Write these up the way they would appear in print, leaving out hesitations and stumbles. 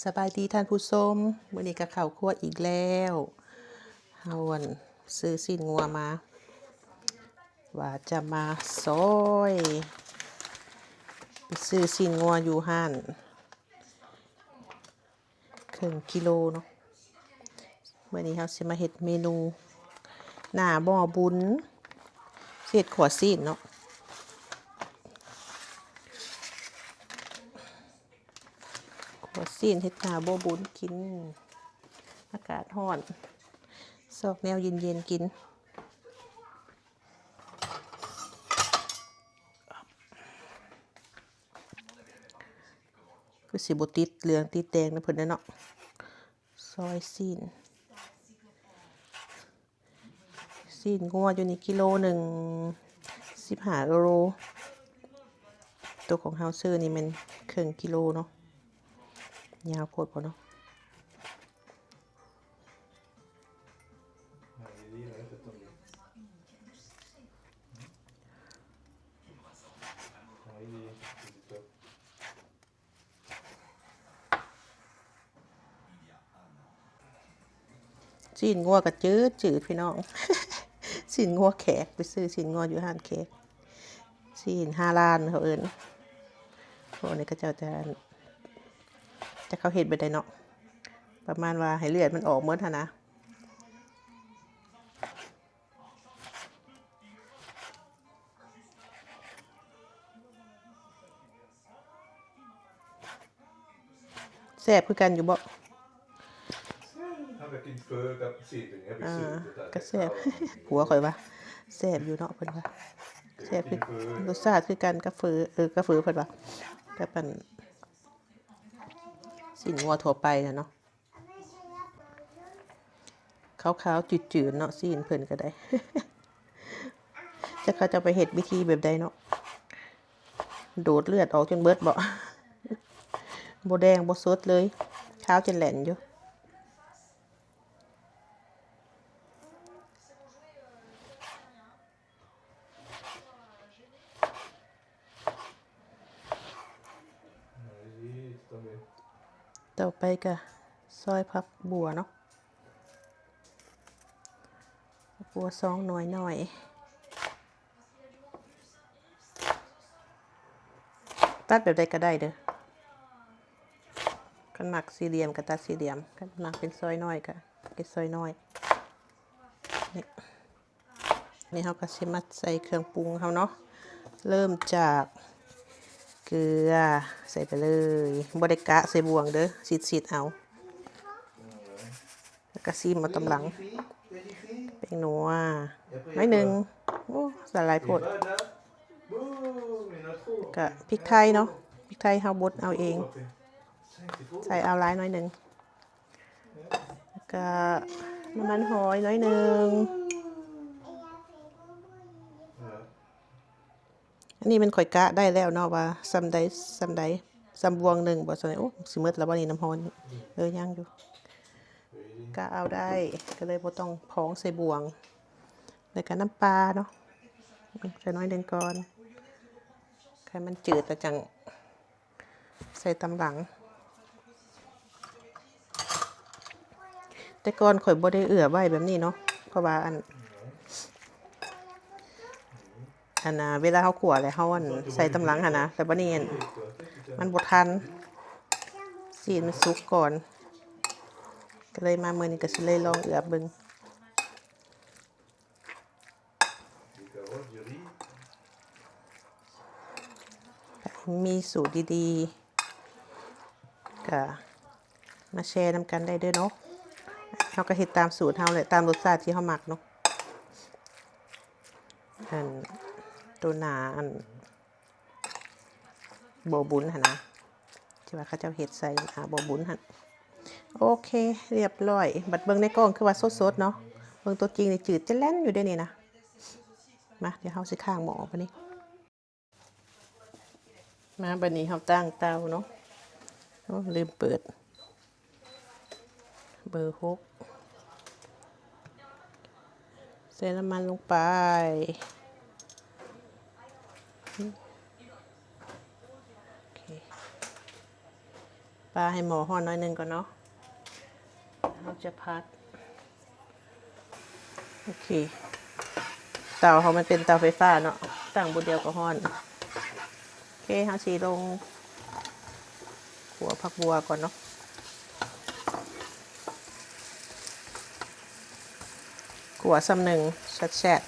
สบายดีท่านผู้ชมมื้อนี้ก็เข้าครัวอีกแล้วเฮาซื้อสิ้นงัวมาว่าจะมาซอยไปซื้อสิ้นงัวอยู่ห้านครึ่งกิโลเนาะมื้อนี้เฮาสิมาเฮ็ดเมนูหน้าหม้อบุญเฮ็ดขัวสิ้นเนาะขัวสิ้นเฮ็ดหน้าหม้อบุญกินอากาศร้อนซอกแนวเย็นๆกินคือสิบ่ติดเหลืองติดแดงนะเพิ่นเนาะซอยสิ้นงัวอยู่นี่กิโลหนึ่ง15โลตัวของเฮาซื้อนี่มันครึ่งกิโลเนาะยาวโพดบ่เนาะสิ้นงัวก็จืดพี่น้อง สิ้นงัวแขกไปซื้อสิ้นงัวอยู่ห้านแขกสิ้น5ล้านเขาเอิ้นพวกนี้ก็จะเขาเฮ็ดไปได้เนาะประมาณว่าให้เลือดมันออกหมดหั่นนะแซ่บคือกันอยู่บ่ก็แซ่บผัวข่อยว่าแซ่บอยู่เนาะเพิ่นว่าแซ่บคือรสชาติคือกันกับเฝือเพิ่นว่ากับมันสิ้นงัวทั่วไปน่ะเนาะขาวๆจืดๆเนาะสิ้นเพิ่นก็ได้ จะเขาจะไปเฮ็ดวิธีแบบใดเนาะโดดเลือดออกจนเบิดบ่ บ่แดงบ่สดเลยขาวจนแหลนอยู่ต่อไปก็ซอยผักบัวเนาะบัว2หน่อยตัดแบบใดก็ได้เด้อคันมักสี่เหลี่ยมก็ตัดสี่เหลี่ยมคันมักเป็นซอยน้อยก็เก็บซอยน้อยนี่เฮาก็สิมาใส่เครื่องปรุงเฮาเนาะเริ่มจากเกลือใส่ไปเลยบ่ได้กะใส่บวงเด้อสิดเอาแล้วก็ซีมาตำหลังแป้งนัวน้อยนึงโอ้ใส่หลายโพดก็พริกไทยเนาะพริกไทยเฮาบดเอาเองใส่เอาหลายน้อยนึงแล้วก็น้ำมันหอยน้อยนึงอันนี้มันข่อยกะได้แล้วเนาะว่าซำใดซำบวงหนึ่งบ่ซั่นโอ้สิหมดแล้วบ่นี่น้ำร้อนยังอยู่กะเอาได้ก็เลยบ่ต้องพองใส่บวงแล้วก็น้ำปลาเนาะใส่น้อยนึงก่อนให้มันจืดแล้วจังใส่ตำหลังแต่ก่อนข่อยบ่ได้เอื้อไว้แบบนี้เนาะเพราะว่าเวลาเฮาคั่วแล้วเฮาใส่ตำหลังหั่นนะแต่บัดนี้มันบ่ทันสิมันสุกก่อนก็เลยมามื้อนี้ก็สิเลยลองเอื้อเบิ่งมีสูตรดีๆก็มาแชร์นำกันได้เด้อเนาะเฮาก็เฮ็ดตามสูตรเฮาแหละตามรสชาติที่เฮามักเนาะตัวหนาบ่บุญหั่นนะที่ว่าเขาเจ้าเฮ็ดใส่บ่บุญหั่นโอเคเรียบร้อยบัดเบิ่งในกล้องคือว่าสดๆเนาะเบิ่งตัวจริงนี่จืดจะแล่นอยู่เด้นี่นะมาเดี๋ยวเฮาสิข้างหม้อบัดนี้มาบัดนี้เฮาตั้งเตาเนาะโอ้ลืมเปิดเบอร์6ใส่น้ำมันลงไปโอเค ปลาให้หมอห่อน้อยนึงก่อนเนาะเราจะพัดโอเคเตาเขามันเป็นเตาไฟฟ้าเนาะตั้งบนเดียวกับห่อนโอเคเขาสีลงหัวผักบัวก่อนเนาะขัวซ้ำหนึ่งแฉะ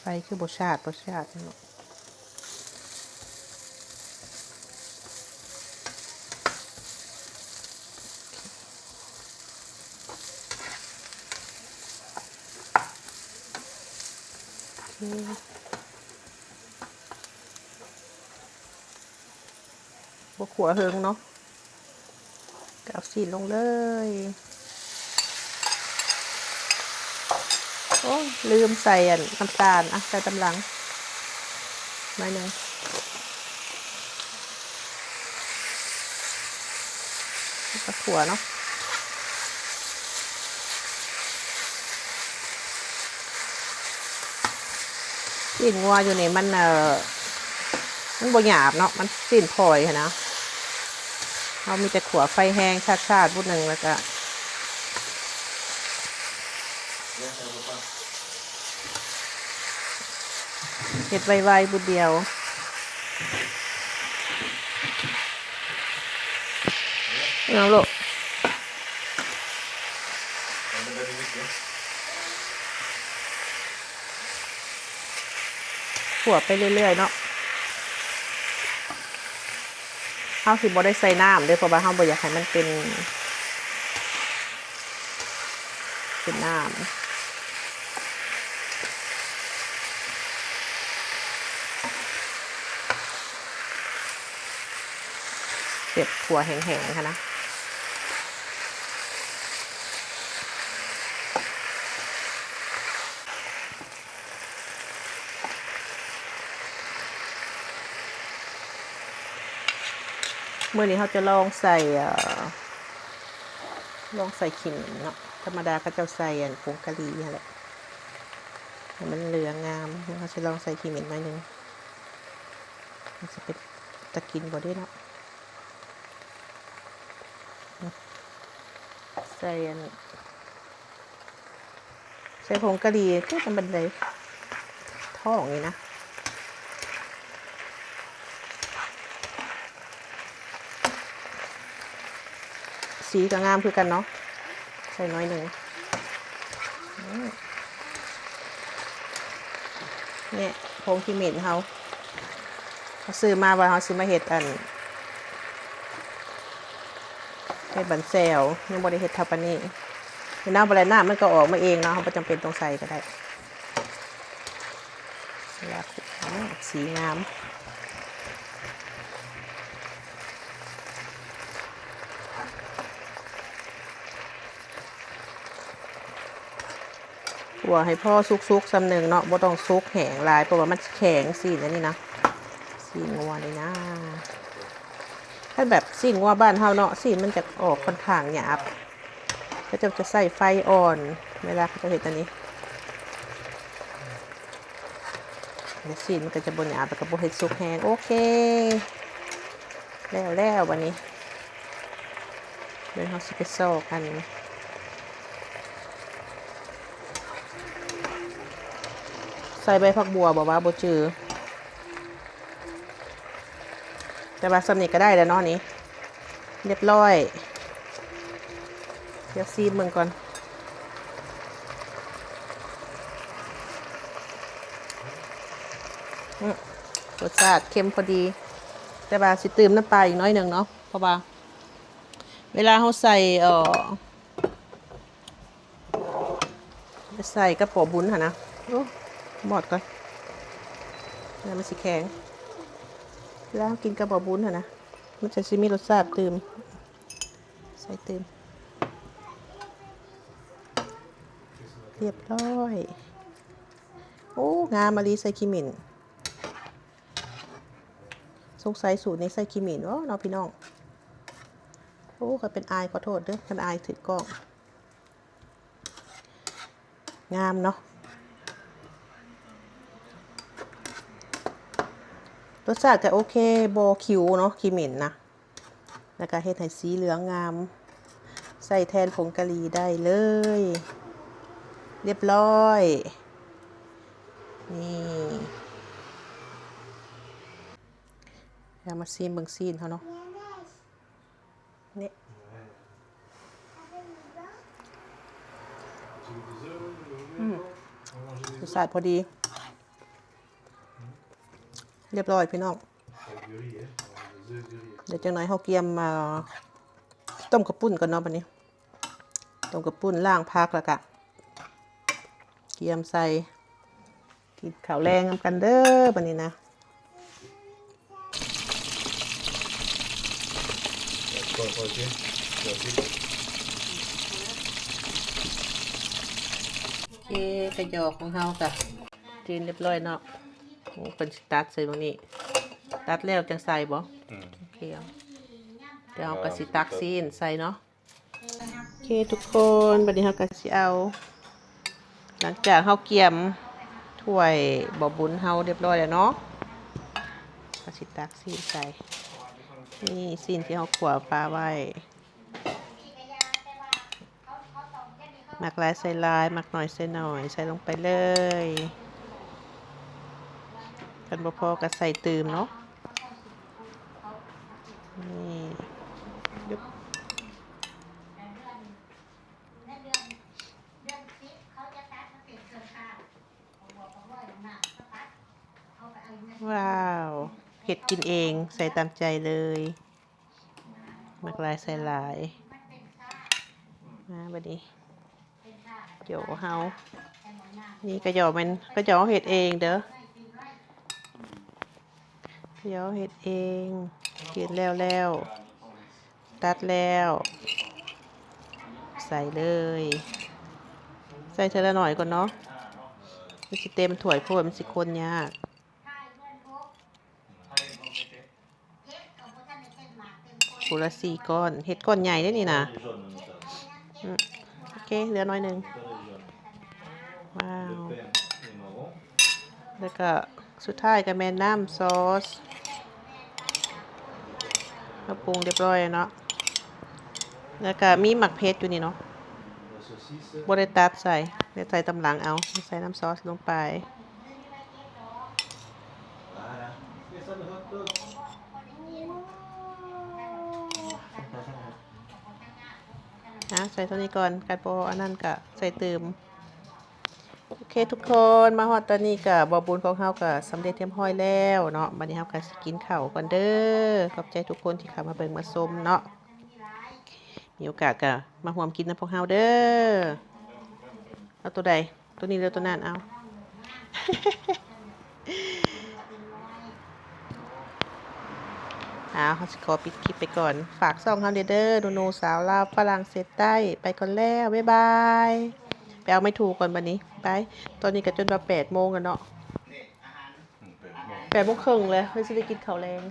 ไปคือบชาติเนาะบขัวเฮิงเนาะเอาสีลงเลยโอ้ลืมใส่น้ำตาลอ่ะใส่ตำลังไม่หนึ่งก็ขัวเนาะสีนงัวอยู่นี่มันบ่หยาบเนาะมันสีนพลอยนะเรามีแต่ขัวไฟแห้งชาติบุดหนึ่งแล้วก็เห็ดไวๆบุดเดียวเอาลูกขัวไปเรื่อยๆเนาะข้าวสิบ่ได้ใส่น้ำด้วยเพราะว่าข้าวบ่อยากให้มันเป็นน้ำเก็บถั่วแห้งๆค่ะนะเมื่อนี้เขาจะลองใส่ขิงเนาะธรรมดาเขาจะใส่ผงกะหรี่นี่แหละให้มันเหลืองงามเขาจะลองใส่ขิงหน่อยนึงมันจะเป็นตะกินบ่ได้เนาะใส่ผงกะหรี่ก็จะเป็นไรท่ออย่างนี้นะสีก็งามคือกันเนาะใส่น้อยหนึ่งเนี่ยผงขี้เหม็นเขาซื้อมาว่าเขาซื้อมาเห็ดบันแซวยังบริเห็ดทับปนี่น้ำบริหน้ามันก็ออกมาเองเนาะเขาไม่จำเป็นต้องใส่ก็ได้สีงามหัวให้พ่อซุกๆซ้ำหนึ่งเนาะบ่ต้องซุกแห้งลายเพราะว่ามันแข็งสีนี่นะสีงัวเลยนะถ้าแบบสีงัวบ้านเฮาเนาะสีมันจะออกค่อนข้างหยาบก็จะใส่ไฟอ่อนเวลาเขาจะเห็นตัวนี้สีมันก็จะบนหยาบแต่ก็บ่ให้สุกแห้งโอเคแล้ววันนี้เดี๋ยวเราสิไปซอกกันใส่ใบผักบัวบอกว่าบ่จือแต่ว่าสำเนียก็ได้แล้วเนาะนี้เรียบร้อยเดี๋ยวซีมมึงก่อนรสชาติเค็มพอดีแต่ว่าสิตื่มน้ำปลาอีกน้อยหนึ่งเนาะเพราะว่าเวลาเขาใส่กระป๋อบุญค่ะนะโอ้หมดก่อนแล้วมันสิแข็งแล้วกินกระป๋อบุญค่ะนะมันจะมีรสชาติตื่มใส่ตื่มเรียบร้อยโอ้งามมารีใส่ขี้หมิ่นสงสัยสูตรนี้ใส่ขี้หมิ่นเนาะพี่น้อง โอ้ก็เป็นอายขอโทษเด้อเป็นอายถือกล้องงามเนาะรสชาติก็โอเคบ่คิวเนาะขี้เหม็นนะแล้วก็เฮ็ดให้สีเหลืองงามใส่แทนผงกะหรี่ได้เลยเรียบร้อยนี่เอามาซีนเบิ่งซีนเขาเนาะนี่รสชาติพอดีเรียบร้อยพี่น้องเดี๋ยวจังหน่อยเฮาเกียมมาต้มกระปุ้นก่อนเนาะบัดนี้ต้มกระปุ้นล้างผักแล้วก็เกียมใส่กินข้าวแรงกันเด้อบัดนี้นะโอเคกระยอกของเฮาค่ะจีนเรียบร้อยเนาะโอ้เป็นตัดใส่ตรงนี้ตัดแล้วจังใส่บ่โอเคเดี๋ยวเอากระสิตักซีนใส่เนาะโอเคทุกคนบัดนี้เฮาก็สิเอาหลังจากเฮาเกี่ยมถ้วยบ่บุญเฮาเรียบร้อยแล้วเนาะกระสิตักซีนใส่นี่ซีนที่เฮาขั่วปลาไว้หมักหลายใส่หลายหมักหน่อยใส่หน่อยใส่ลงไปเลยกันบ่พอก็ใส่ตืมเนาะนี่ยุบว้าวเห็ดกินเองใส่ตามใจเลยหมักหลายใส่หลายมาบัดนี้เดี๋ยวเฮานี่กระยอมันกระยอเห็ดเองเด้อกระยอเห็ดเองกินแล้วตัดแล้วใส่เลยใส่เทละหน่อยก่อนเนาะมันสิเต็มถ้วยโพดมันสิคนยากกุละ4 ก้อนเห็ดก้อนใหญ่ได้นี่นะโอเคเหลือน้อยหนึ่งว้าวแล้วก็สุดท้ายก็แม่น้ำซอสเราปรุงเรียบร้อยเนาะแล้วก็มีหมักเพชรอยู่นี่เนาะบริตัดใส่เดี๋ยวใส่ตำหลังเอาใส่น้ำซอสลงไปนะใส่ตัวนี้ก่อนการโปอันนั้นก็ใส่เติมโอเคทุกคนมาฮอดตอนนี้ก็บ่บุญของเฮาก็สำเร็จเรียบร้อยแล้วเนาะบัดนี้เฮาก็สิกินข้าวก่อนเด้อขอบใจทุกคนที่เข้ามาเบิ่งมาชมเนาะมีโอกาสก็มาร่วมกินนำพวกเฮาเด้อเอาตัวใดตัวนี้หรือตัวนั้นเอา เขาขอปิดคลิปไปก่อนฝากซ่องเฮาเด้อโนสาวลาวฝรั่งเศสใต้ไปก่อนแล้วบ๊ายบายไปเอาไม่ถูกก่อนบัดนี้ไปตอนนี้ก็จนว่า8 โมงแล้วเนาะ8 โมงครึ่งเลยเพิ่นสิได้กินข้าวแรง